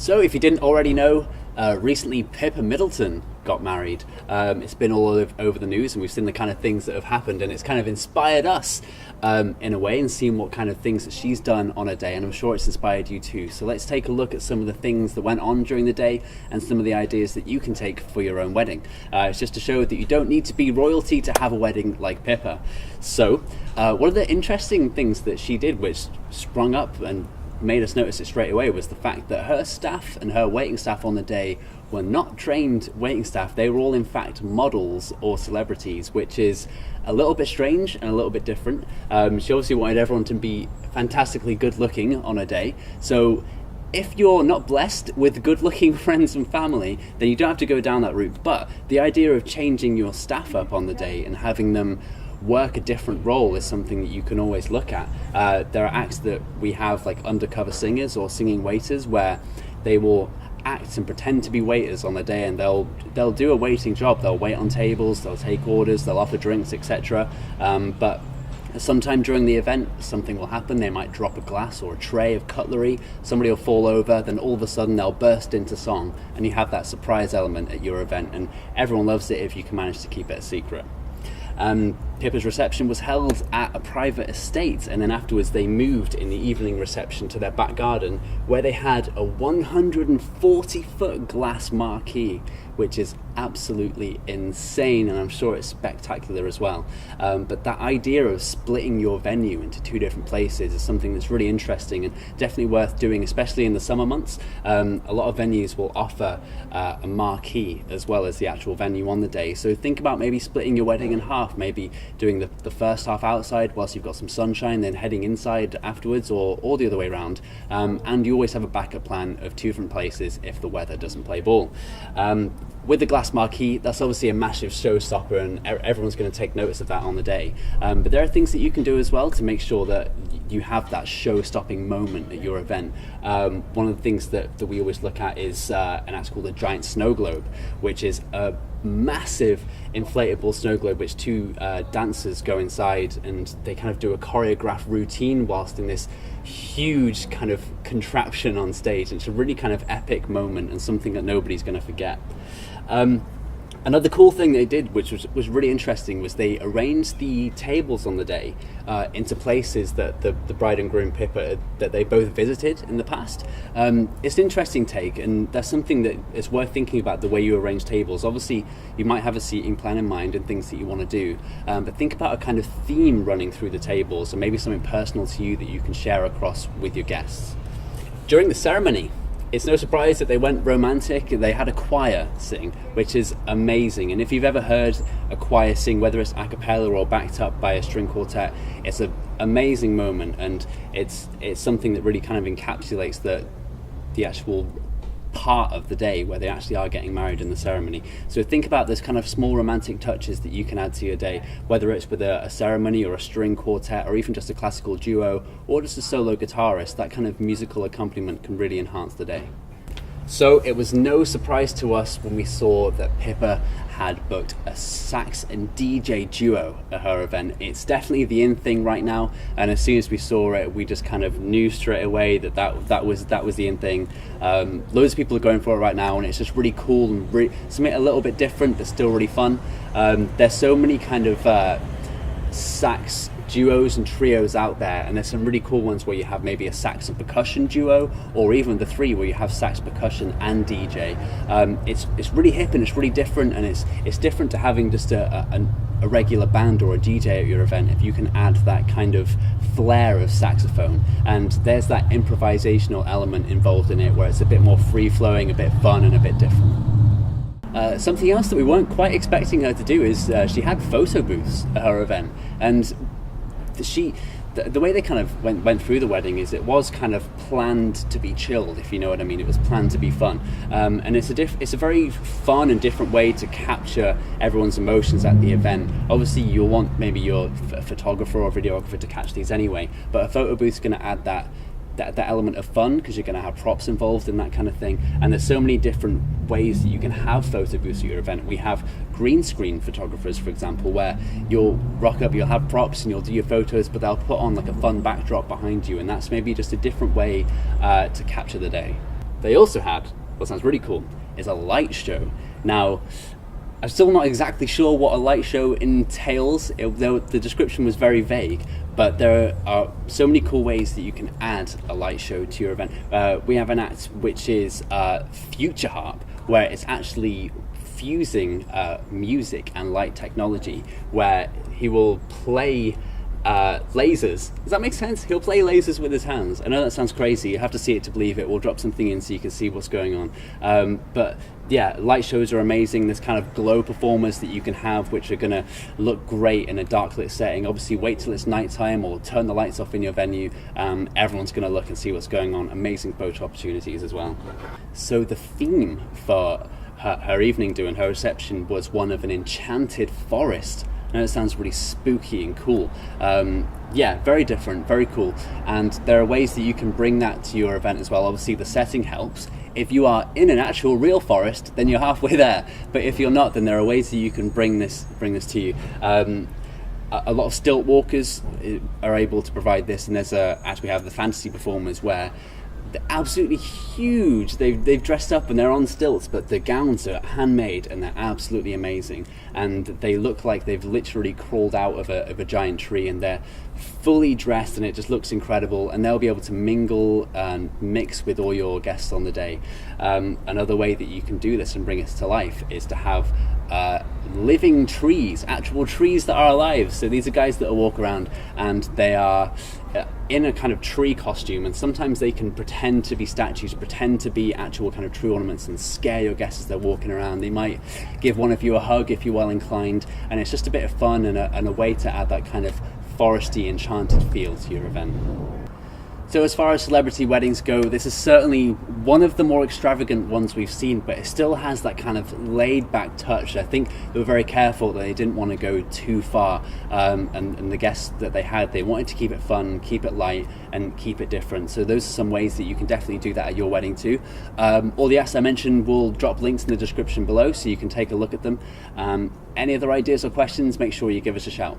So, if you didn't already know, recently Pippa Middleton got married. It's been all over the news, and we've seen the kind of things that have happened, and it's kind of inspired us in a way, and seen what kind of things that she's done on a day, and I'm sure it's inspired you too. So let's take a look at some of the things that went on during the day and some of the ideas that you can take for your own wedding. It's just to show that you don't need to be royalty to have a wedding like Pippa. So one of the interesting things that she did, which sprung up and made us notice it straight away, was the fact that her staff and her waiting staff on the day were not trained waiting staff. They were all in fact models or celebrities, which is a little bit strange and a little bit different. She obviously wanted everyone to be fantastically good looking on a day, so if you're not blessed with good looking friends and family, then you don't have to go down that route. But the idea of changing your staff up on the day and having them work a different role is something that you can always look at. There are acts that we have, like undercover singers or singing waiters, where they will act and pretend to be waiters on the day, and they'll do a waiting job. They'll wait on tables, they'll take orders, they'll offer drinks, etc. But sometime during the event, something will happen. They might drop a glass or a tray of cutlery, somebody will fall over, then all of a sudden they'll burst into song, and you have that surprise element at your event, and everyone loves it if you can manage to keep it a secret. Pippa's reception was held at a private estate, and then afterwards they moved in the evening reception to their back garden, where they had a 140-foot glass marquee, which is absolutely insane, and I'm sure it's spectacular as well. But that idea of splitting your venue into two different places is something that's really interesting and definitely worth doing, especially in the summer months. A lot of venues will offer a marquee as well as the actual venue on the day, so think about maybe splitting your wedding in half, maybe doing the first half outside whilst you've got some sunshine, then heading inside afterwards, or the other way around. And you always have a backup plan of two different places if the weather doesn't play ball. With the glass marquee, that's obviously a massive showstopper, and everyone's going to take notice of that on the day. But there are things that you can do as well to make sure that you have that show-stopping moment at your event. One of the things that we always look at is an act called a giant snow globe, which is a massive inflatable snow globe which two dancers go inside, and they kind of do a choreographed routine whilst in this huge kind of contraption on stage. It's a really kind of epic moment and something that nobody's going to forget. Another cool thing they did, which was really interesting, was they arranged the tables on the day into places that the bride and groom Pippa, that they both visited in the past. It's an interesting take, and that's something that is worth thinking about, the way you arrange tables. Obviously, you might have a seating plan in mind and things that you want to do, but think about a kind of theme running through the tables, and maybe something personal to you that you can share across with your guests. During the ceremony, it's no surprise that they went romantic. They had a choir sing, which is amazing. And if you've ever heard a choir sing, whether it's a cappella or backed up by a string quartet, it's an amazing moment, and it's something that really kind of encapsulates the actual part of the day where they actually are getting married in the ceremony. So think about this kind of small romantic touches that you can add to your day, whether it's with a ceremony or a string quartet, or even just a classical duo, or just a solo guitarist. That kind of musical accompaniment can really enhance the day. So it was no surprise to us when we saw that Pippa had booked a sax and DJ duo at her event. It's definitely the in thing right now, and as soon as we saw it, we just kind of knew straight away that was the in thing. Loads of people are going for it right now, and it's just really cool and something a little bit different but still really fun. There's so many kind of sax duos and trios out there, and there's some really cool ones where you have maybe a sax and percussion duo, or even the three where you have sax, percussion and DJ. It's really hip and it's really different, and it's different to having just a regular band or a DJ at your event if you can add that kind of flair of saxophone, and there's that improvisational element involved in it where it's a bit more free-flowing, a bit fun and a bit different. Something else that we weren't quite expecting her to do is she had photo booths at her event, and the way they kind of went through the wedding is it was kind of planned to be chilled, if you know what I mean. It was planned to be fun, and it's a very fun and different way to capture everyone's emotions at the event. Obviously, you'll want maybe your photographer or videographer to catch these anyway, but a photo booth is going to add that element of fun, because you're going to have props involved in that kind of thing. And there's so many different ways that you can have photo booths at your event. We have green screen photographers, for example, where you'll rock up, you'll have props and you'll do your photos, but they'll put on like a fun backdrop behind you, and that's maybe just a different way to capture the day. They also had, what sounds really cool, is a light show. Now, I'm still not exactly sure what a light show entails, though the description was very vague, but there are so many cool ways that you can add a light show to your event. We have an act which is Future Harp, where it's actually fusing music and light technology, where he will play lasers. Does that make sense? He'll play lasers with his hands. I know that sounds crazy. You have to see it to believe it. We'll drop something in so you can see what's going on. But yeah, light shows are amazing. There's kind of glow performers that you can have which are going to look great in a dark lit setting. Obviously wait till it's nighttime or turn the lights off in your venue. Everyone's going to look and see what's going on. Amazing photo opportunities as well. So the theme for her evening do and her reception was one of an enchanted forest. I know it sounds really spooky and cool. Yeah, very different, very cool. And there are ways that you can bring that to your event as well. Obviously the setting helps. If you are in an actual real forest, then you're halfway there. But if you're not, then there are ways that you can bring this to you. A lot of stilt walkers are able to provide this, and actually have the fantasy performers where they're absolutely huge. They've dressed up and they're on stilts, but the gowns are handmade and they're absolutely amazing. And they look like they've literally crawled out of a giant tree, and they're fully dressed, and it just looks incredible. And they'll be able to mingle and mix with all your guests on the day. Another way that you can do this and bring it to life is to have living trees, actual trees that are alive. So these are guys that will walk around and they are in a kind of tree costume, and sometimes they can pretend to be statues, pretend to be actual kind of tree ornaments, and scare your guests as they're walking around. They might give one of you a hug if you're well inclined, and it's just a bit of fun and a way to add that kind of foresty, enchanted feel to your event. So as far as celebrity weddings go, this is certainly one of the more extravagant ones we've seen, but it still has that kind of laid-back touch. I think they were very careful that they didn't want to go too far, and the guests that they had, they wanted to keep it fun, keep it light, and keep it different. So those are some ways that you can definitely do that at your wedding too. All the acts I mentioned, will drop links in the description below so you can take a look at them. Any other ideas or questions, make sure you give us a shout.